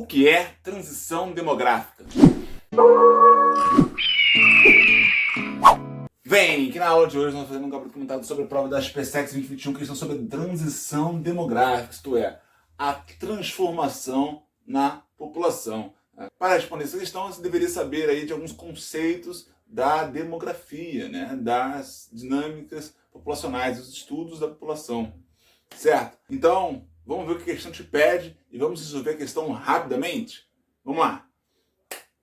O que é transição demográfica? Vem, que na aula de hoje nós fazemos um capítulo comentado sobre a prova da SPSEC 2021, questão sobre transição demográfica, isto é, a transformação na população. Para responder essa questão, você deveria saber aí de alguns conceitos da demografia, né, das dinâmicas populacionais, dos estudos da população, certo? Então, vamos ver o que a questão te pede e vamos resolver a questão rapidamente? Vamos lá!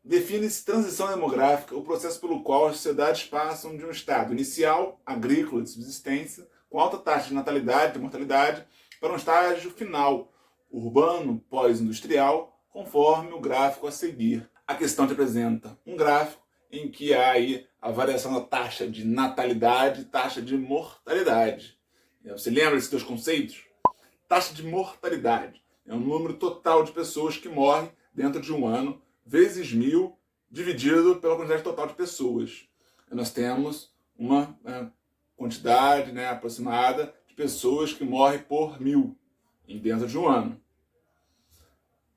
Define-se transição demográfica o processo pelo qual as sociedades passam de um estado inicial, agrícola, de subsistência, com alta taxa de natalidade e mortalidade, para um estágio final, urbano, pós-industrial, conforme o gráfico a seguir. A questão te apresenta um gráfico em que há aí a variação da taxa de natalidade e taxa de mortalidade. Você lembra desses dois conceitos? Taxa de mortalidade é o número total de pessoas que morrem dentro de um ano, vezes 1000, dividido pela quantidade total de pessoas. Nós temos uma quantidade, né, aproximada de pessoas que morrem por 1000 dentro de um ano.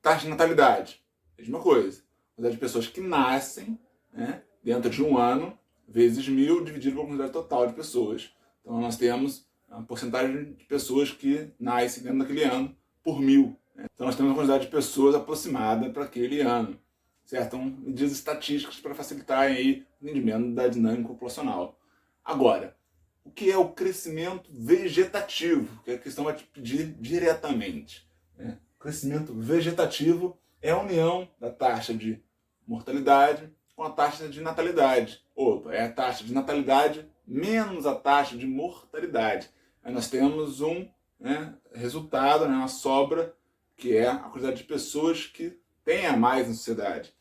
Taxa de natalidade, mesma coisa. Quantidade de pessoas que nascem, né, dentro de um ano, vezes 1000, dividido pela quantidade total de pessoas. Então nós temos a porcentagem de pessoas que nascem dentro daquele ano por 1000. Né? Então nós temos uma quantidade de pessoas aproximada para aquele ano. Certo? Então, medidas estatísticas para facilitar aí o entendimento da dinâmica populacional. Agora, o que é o crescimento vegetativo? Que a questão vai te pedir diretamente. Né? O crescimento vegetativo é a união da taxa de mortalidade com a taxa de natalidade. É a taxa de natalidade menos a taxa de mortalidade. Aí nós temos um resultado, uma sobra, que é a quantidade de pessoas que tem a mais na sociedade.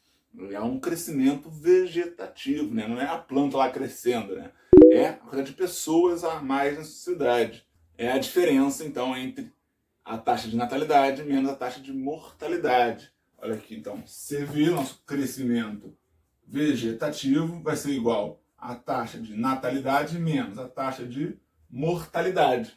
É um crescimento vegetativo, né? Não é a planta lá crescendo, né? É a quantidade de pessoas a mais na sociedade. É a diferença, então, entre a taxa de natalidade menos a taxa de mortalidade. Olha aqui, então, CV, nosso crescimento vegetativo, vai ser igual a taxa de natalidade menos a taxa de mortalidade.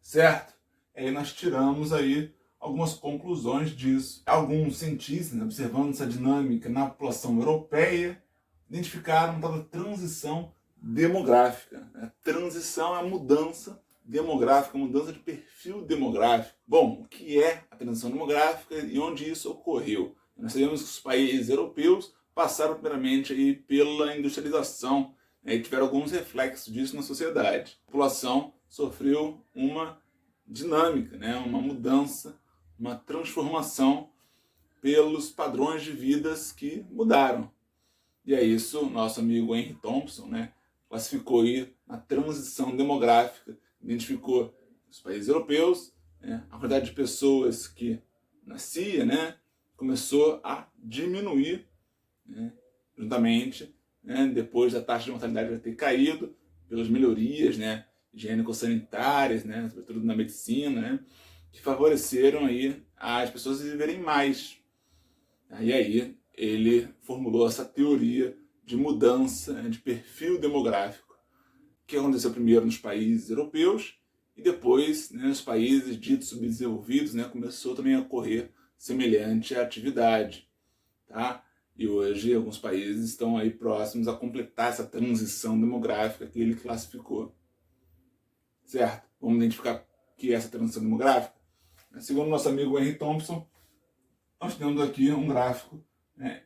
Certo? Aí nós tiramos aí algumas conclusões disso. Alguns cientistas, observando essa dinâmica na população europeia, identificaram uma tal de transição demográfica. A transição é a mudança demográfica, a mudança de perfil demográfico. Bom, o que é a transição demográfica e onde isso ocorreu? Nós sabemos que os países europeus passaram primeiramente aí pela industrialização, e tiveram alguns reflexos disso na sociedade. A população sofreu uma dinâmica, uma mudança, uma transformação pelos padrões de vidas que mudaram. E é isso, nosso amigo Henry Thompson, classificou aí na transição demográfica, identificou os países europeus, a quantidade de pessoas que nascia, começou a diminuir, juntamente, depois da taxa de mortalidade vai ter caído, pelas melhorias, higiênico-sanitárias, sobretudo na medicina, que favoreceram aí as pessoas viverem mais. E aí ele formulou essa teoria de mudança de perfil demográfico, que aconteceu primeiro nos países europeus e depois nos países ditos subdesenvolvidos, começou também a ocorrer semelhante atividade. Tá? E hoje alguns países estão aí próximos a completar essa transição demográfica que ele classificou. Certo? Vamos identificar o que é essa transição demográfica? Segundo nosso amigo Henry Thompson, nós temos aqui um gráfico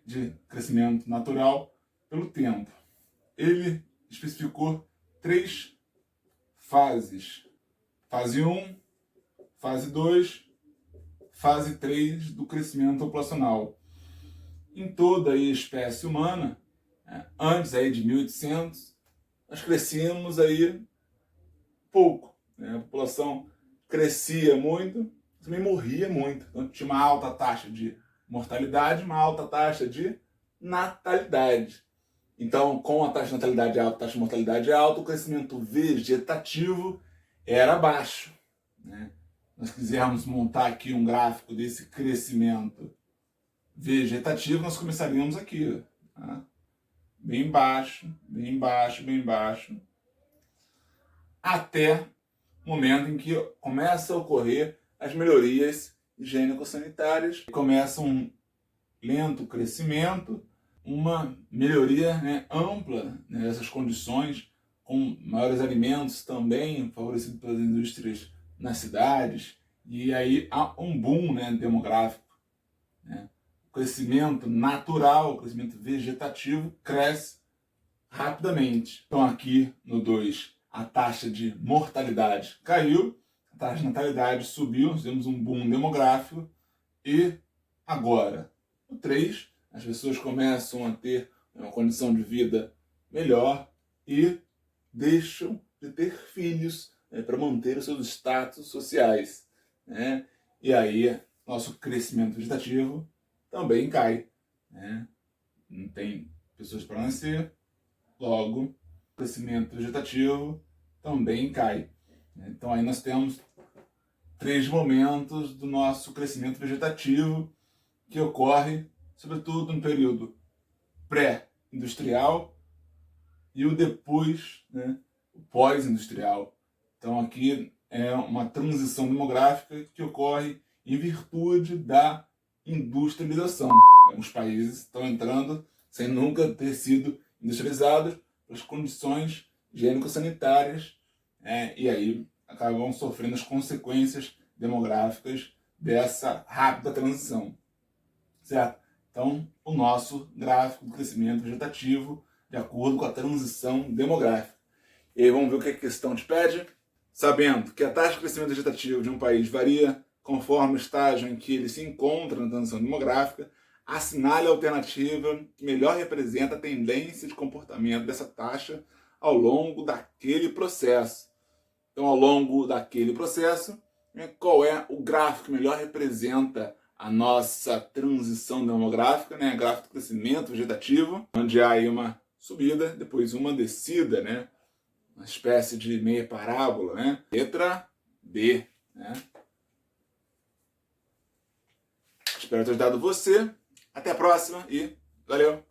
de crescimento natural pelo tempo. Ele especificou 3 fases. Fase 1, fase 2, fase 3 do crescimento populacional. Em toda a espécie humana, antes aí de 1800, nós crescíamos aí pouco. A população crescia muito, também morria muito. Então tinha uma alta taxa de mortalidade, uma alta taxa de natalidade. Então, com a taxa de natalidade alta, a taxa de mortalidade alta, o crescimento vegetativo era baixo. Nós quisermos montar aqui um gráfico desse crescimento vegetativo, nós começaríamos aqui, bem baixo, bem baixo, bem baixo, até o momento em que começa a ocorrer as melhorias higiênico-sanitárias, começa um lento crescimento, uma melhoria, né, ampla, né, dessas condições, com maiores alimentos também favorecidos pelas indústrias nas cidades, e aí há um boom, né, demográfico. Né? O crescimento natural, o crescimento vegetativo cresce rapidamente. Então aqui no 2 a taxa de mortalidade caiu, a taxa de natalidade subiu, nós temos um boom demográfico, e agora, no 3, as pessoas começam a ter uma condição de vida melhor e deixam de ter filhos, né, para manter os seus status sociais. Né? E aí, nosso crescimento vegetativo também cai. Né? Não tem pessoas para nascer, logo, o crescimento vegetativo também cai. Então aí nós temos 3 momentos do nosso crescimento vegetativo que ocorre, sobretudo no período pré-industrial e o depois, né, o pós-industrial. Então aqui é uma transição demográfica que ocorre em virtude da industrialização. Os países estão entrando sem nunca ter sido industrializados pelas condições higiênico-sanitárias, e aí acabam sofrendo as consequências demográficas dessa rápida transição. Certo? Então, o nosso gráfico do crescimento vegetativo de acordo com a transição demográfica. E aí vamos ver o que a questão te pede. Sabendo que a taxa de crescimento vegetativo de um país varia conforme o estágio em que ele se encontra na transição demográfica, assinale a alternativa que melhor representa a tendência de comportamento dessa taxa ao longo daquele processo. Então, ao longo daquele processo, qual é o gráfico que melhor representa a nossa transição demográfica, né? Gráfico de crescimento vegetativo, onde há aí uma subida, depois uma descida, né? Uma espécie de meia parábola, né? Letra B, né? Espero ter ajudado você. Até a próxima e valeu!